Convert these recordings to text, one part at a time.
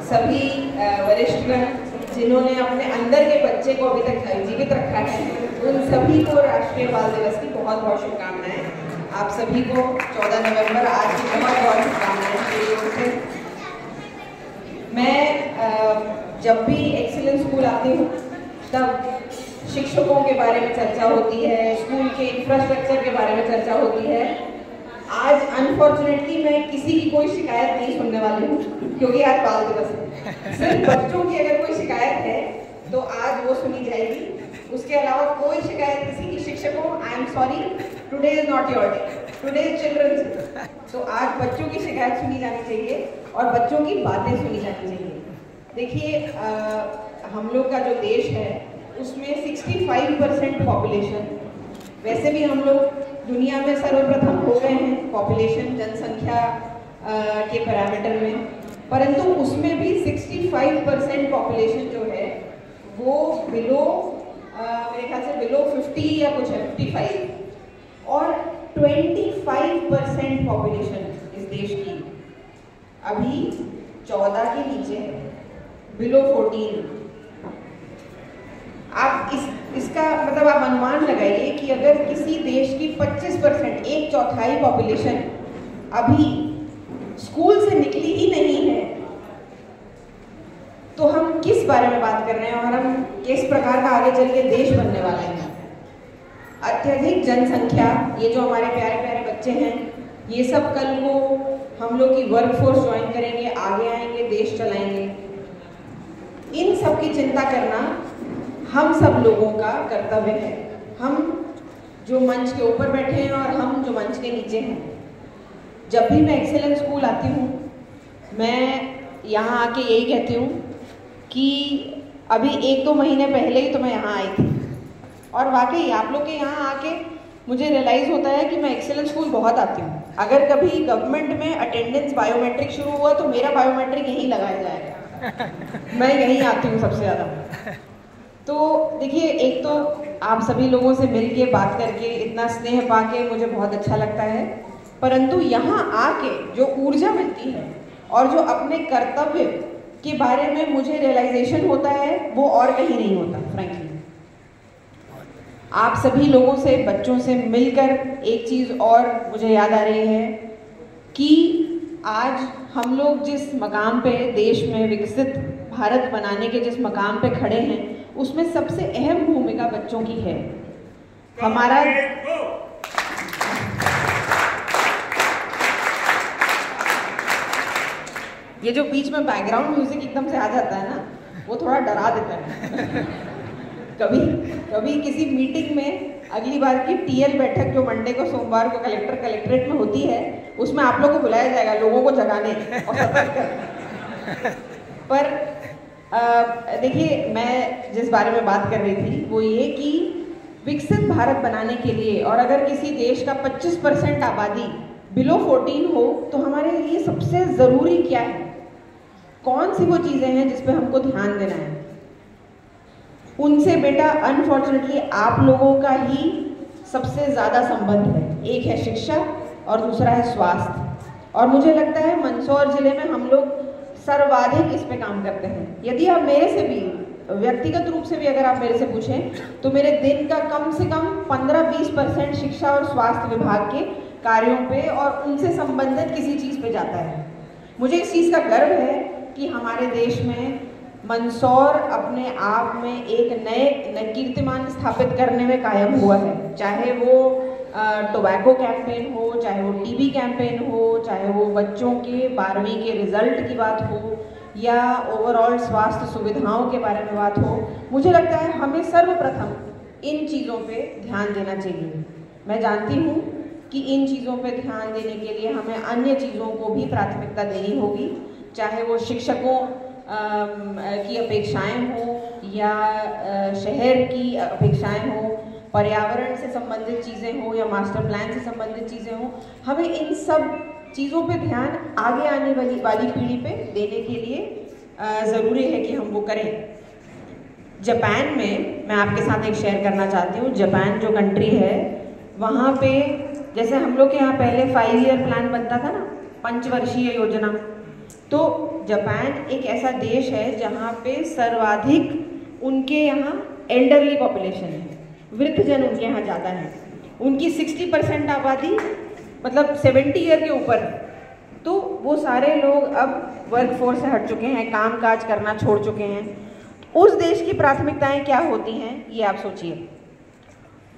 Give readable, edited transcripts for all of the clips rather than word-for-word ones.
सभी वरिष्ठगण जिन्होंने अपने अंदर के बच्चे को अभी तक जीवित रखा है, उन सभी को राष्ट्रीय बाल दिवस की बहुत बहुत शुभकामनाएं। आप सभी को 14 नवंबर आज की बहुत बहुत शुभकामनाएं मेरी ओर से। मैं जब भी एक्सीलेंस स्कूल आती हूँ तब शिक्षकों के बारे में चर्चा होती है, स्कूल के इंफ्रास्ट्रक्चर के बारे में चर्चा होती है। आज अनफॉर्चुनेटली मैं किसी की कोई शिकायत नहीं सुनने वाली हूँ, क्योंकि आज बाल दिवस है। सिर्फ बच्चों की अगर कोई शिकायत है तो आज वो सुनी जाएगी। उसके अलावा कोई शिकायत किसी की शिक्षकों, I am sorry, today is not your day, today is children's day. तो आज बच्चों की शिकायत सुनी जानी चाहिए और बच्चों की बातें सुनी जानी चाहिए। देखिए, हम लोग का जो देश है उसमें 65% पॉपुलेशन, वैसे भी हम लोग दुनिया में सर्वप्रथम हो गए हैं पॉपुलेशन जनसंख्या के पैरामीटर में, परंतु उसमें भी 65% पॉपुलेशन जो है वो बिलो मेरे ख्याल से बिलो 50 या कुछ है 55, और 25% पॉपुलेशन इस देश की अभी 14 के नीचे है, बिलो 14। आप इसका मतलब आप अनुमान लगाइए कि अगर किसी देश की 25%, एक चौथाई पॉपुलेशन अभी स्कूल से निकली ही नहीं है, तो हम किस बारे में बात कर रहे हैं और हम किस प्रकार का आगे चल के देश बनने वाले हैं। अत्यधिक जनसंख्या, ये जो हमारे प्यारे प्यारे बच्चे हैं, ये सब कल को हम लोग की वर्कफोर्स ज्वाइन करेंगे, आगे आएंगे, देश चलाएंगे। इन सब की चिंता करना हम सब लोगों का कर्तव्य है, हम जो मंच के ऊपर बैठे हैं और हम जो मंच के नीचे हैं। जब भी मैं एक्सीलेंस स्कूल आती हूँ, मैं यहाँ आके यही कहती हूँ कि अभी 1-2 महीने पहले ही तो मैं यहाँ आई थी, और वाकई आप लोग के यहाँ आके मुझे रियलाइज़ होता है कि मैं एक्सीलेंस स्कूल बहुत आती हूँ। अगर कभी गवर्नमेंट में अटेंडेंस बायोमेट्रिक शुरू हुआ तो मेरा बायोमेट्रिक यहीं लगाया जाएगा, मैं यहीं आती हूँ सबसे ज़्यादा। तो देखिए, एक तो आप सभी लोगों से मिल के बात करके, इतना स्नेह पाके मुझे बहुत अच्छा लगता है, परंतु यहाँ आके जो ऊर्जा मिलती है और जो अपने कर्तव्य के बारे में मुझे रियलाइजेशन होता है, वो और कहीं नहीं होता फ्रैंकली। आप सभी लोगों से, बच्चों से मिलकर एक चीज़ और मुझे याद आ रही है कि आज हम लोग जिस मकाम पे देश में विकसित भारत बनाने के जिस मकाम पे खड़े हैं, उसमें सबसे अहम भूमिका बच्चों की है। हमारा ये जो बीच में बैकग्राउंड म्यूजिक एकदम से आ जाता है ना, वो थोड़ा डरा देता है। कभी किसी मीटिंग में अगली बार की टीएल बैठक जो मंडे को सोमवार को कलेक्ट्रेट में होती है, उसमें आप लोगों को बुलाया जाएगा लोगों को जगाने और सतर्क करने। पर देखिए, मैं जिस बारे में बात कर रही थी वो ये कि विकसित भारत बनाने के लिए, और अगर किसी देश का 25% आबादी बिलो 14 हो, तो हमारे लिए सबसे ज़रूरी क्या है, कौन सी वो चीज़ें हैं जिस पे हमको ध्यान देना है। उनसे बेटा अनफॉर्चुनेटली आप लोगों का ही सबसे ज़्यादा संबंध है। एक है शिक्षा और दूसरा है स्वास्थ्य, और मुझे लगता है मंदसौर ज़िले में हम लोग सर्वाधिक इस पे काम करते हैं। यदि आप मेरे से भी व्यक्तिगत रूप से भी अगर आप मेरे से पूछें तो मेरे दिन का कम से कम 15-20% शिक्षा और स्वास्थ्य विभाग के कार्यों पे और उनसे संबंधित किसी चीज़ पे जाता है। मुझे इस चीज़ का गर्व है कि हमारे देश में मंदसौर अपने आप में एक नए कीर्तिमान स्थापित करने में कायम हुआ है। चाहे वो टोबैको कैंपेन हो, चाहे वो टीबी कैंपेन हो, चाहे वो बच्चों के 12वीं के रिजल्ट की बात हो, या ओवरऑल स्वास्थ्य सुविधाओं के बारे में बात हो। मुझे लगता है हमें सर्वप्रथम इन चीज़ों पे ध्यान देना चाहिए। मैं जानती हूँ कि इन चीज़ों पे ध्यान देने के लिए हमें अन्य चीज़ों को भी प्राथमिकता देनी होगी, चाहे वो शिक्षकों की अपेक्षाएं हों या शहर की अपेक्षाएं हों, पर्यावरण से संबंधित चीज़ें हों या मास्टर प्लान से संबंधित चीज़ें हों। हमें इन सब चीज़ों पे ध्यान आगे आने वाली पीढ़ी पे देने के लिए ज़रूरी है कि हम वो करें। जापान में मैं आपके साथ एक शेयर करना चाहती हूँ। जापान जो कंट्री है, वहाँ पे जैसे हम लोग के यहाँ पहले 5 ईयर प्लान बनता था ना, पंचवर्षीय योजना, तो जापान एक ऐसा देश है जहाँ पे सर्वाधिक उनके यहाँ एल्डरली पॉपुलेशन है, वृद्धजन उनके यहाँ ज़्यादा है। उनकी 60% आबादी मतलब 70 ईयर के ऊपर है। तो वो सारे लोग अब वर्क फोर्स से हट चुके हैं, काम काज करना छोड़ चुके हैं। उस देश की प्राथमिकताएं क्या होती हैं ये आप सोचिए।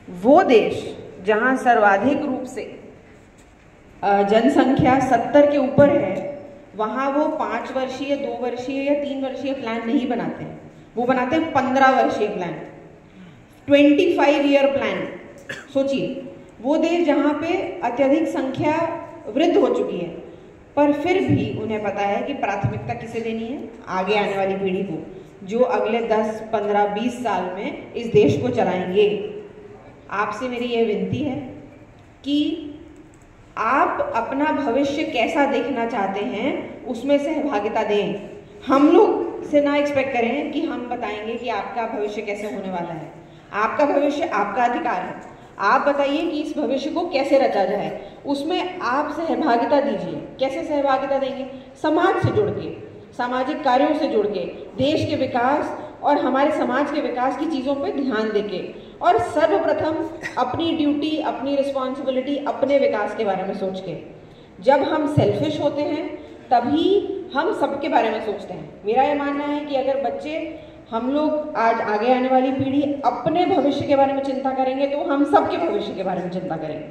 वो देश जहाँ सर्वाधिक रूप से जनसंख्या 70 के ऊपर है, वहाँ वो 5 वर्षीय, 2 वर्षीय या 3 वर्षीय प्लान नहीं बनाते हैं, वो बनाते हैं 15 वर्षीय प्लान, 25 ईयर प्लान। सोचिए, वो देश जहाँ पे अत्यधिक संख्या वृद्ध हो चुकी है, पर फिर भी उन्हें पता है कि प्राथमिकता किसे देनी है, आगे आने वाली पीढ़ी को, जो अगले 10, 15, 20 साल में इस देश को चलाएंगे। आपसे मेरी ये विनती है कि आप अपना भविष्य कैसा देखना चाहते हैं उसमें सहभागिता दें। हम लोग से ना एक्सपेक्ट करें कि हम बताएंगे कि आपका भविष्य कैसे होने वाला है। आपका भविष्य आपका अधिकार है, आप बताइए कि इस भविष्य को कैसे रचा जाए, उसमें आप सहभागिता दीजिए। कैसे सहभागिता देंगे? समाज से जुड़ के, सामाजिक कार्यों से जुड़ के, देश के विकास और हमारे समाज के विकास की चीज़ों पे ध्यान देके, और सर्वप्रथम अपनी ड्यूटी, अपनी रिस्पॉन्सिबिलिटी, अपने विकास के बारे में सोच के। जब हम सेल्फिश होते हैं तभी हम सबके बारे में सोचते हैं। मेरा ये मानना है कि अगर बच्चे, हम लोग आज आगे आने वाली पीढ़ी अपने भविष्य के बारे में चिंता करेंगे तो हम सबके भविष्य के बारे में चिंता करेंगे।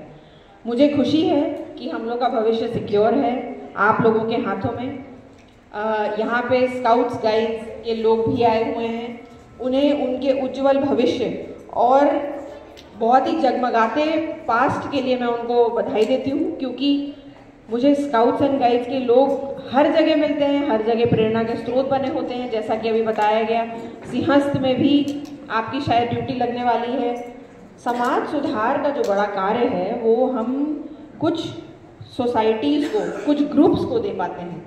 मुझे खुशी है कि हम लोग का भविष्य सिक्योर है आप लोगों के हाथों में। यहाँ पे स्काउट्स गाइड्स के लोग भी आए हुए हैं, उन्हें उनके उज्जवल भविष्य और बहुत ही जगमगाते पास्ट के लिए मैं उनको बधाई देती हूँ, क्योंकि मुझे स्काउट्स एंड गाइड्स के लोग हर जगह मिलते हैं, हर जगह प्रेरणा के स्रोत बने होते हैं। जैसा कि अभी बताया गया, सिंहस्थ में भी आपकी शायद ड्यूटी लगने वाली है। समाज सुधार का जो बड़ा कार्य है वो हम कुछ सोसाइटीज़ को, कुछ ग्रुप्स को दे पाते हैं।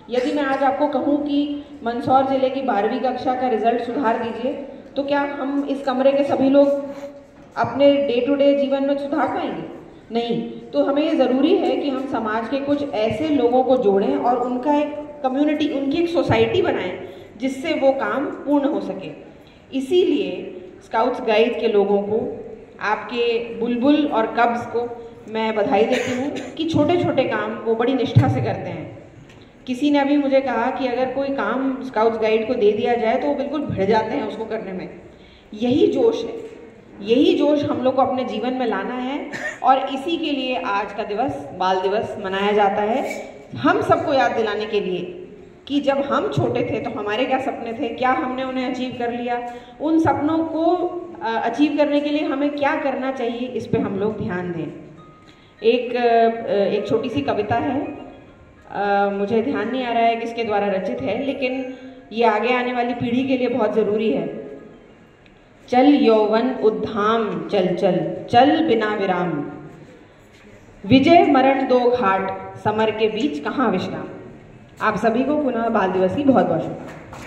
यदि मैं आज आपको कहूँ कि मंदसौर ज़िले की 12वीं कक्षा का रिजल्ट सुधार दीजिए, तो क्या हम इस कमरे के सभी लोग अपने डे टू डे जीवन में सुधार पाएंगे? नहीं। तो हमें ये ज़रूरी है कि हम समाज के कुछ ऐसे लोगों को जोड़ें और उनका एक कम्युनिटी, उनकी एक सोसाइटी बनाएं जिससे वो काम पूर्ण हो सके। इसीलिए स्काउट्स गाइड के लोगों को, आपके बुलबुल और कब्ज़ को मैं बधाई देती हूँ कि छोटे छोटे काम वो बड़ी निष्ठा से करते हैं। किसी ने अभी मुझे कहा कि अगर कोई काम स्काउट्स गाइड को दे दिया जाए तो वो बिल्कुल भिड़ जाते हैं उसको करने में। यही जोश है, यही जोश हम लोग को अपने जीवन में लाना है, और इसी के लिए आज का दिवस, बाल दिवस मनाया जाता है। हम सबको याद दिलाने के लिए कि जब हम छोटे थे तो हमारे क्या सपने थे, क्या हमने उन्हें अचीव कर लिया, उन सपनों को अचीव करने के लिए हमें क्या करना चाहिए, इस पे हम लोग ध्यान दें। एक छोटी सी कविता है, मुझे ध्यान नहीं आ रहा है किसके द्वारा रचित है, लेकिन ये आगे आने वाली पीढ़ी के लिए बहुत ज़रूरी है। चल यौवन उद्धाम चल चल, चल बिना विराम, विजय मरण दो घाट, समर के बीच कहाँ विश्राम। आप सभी को पुनः बाल दिवस की बहुत बहुत शुभकामनाएं।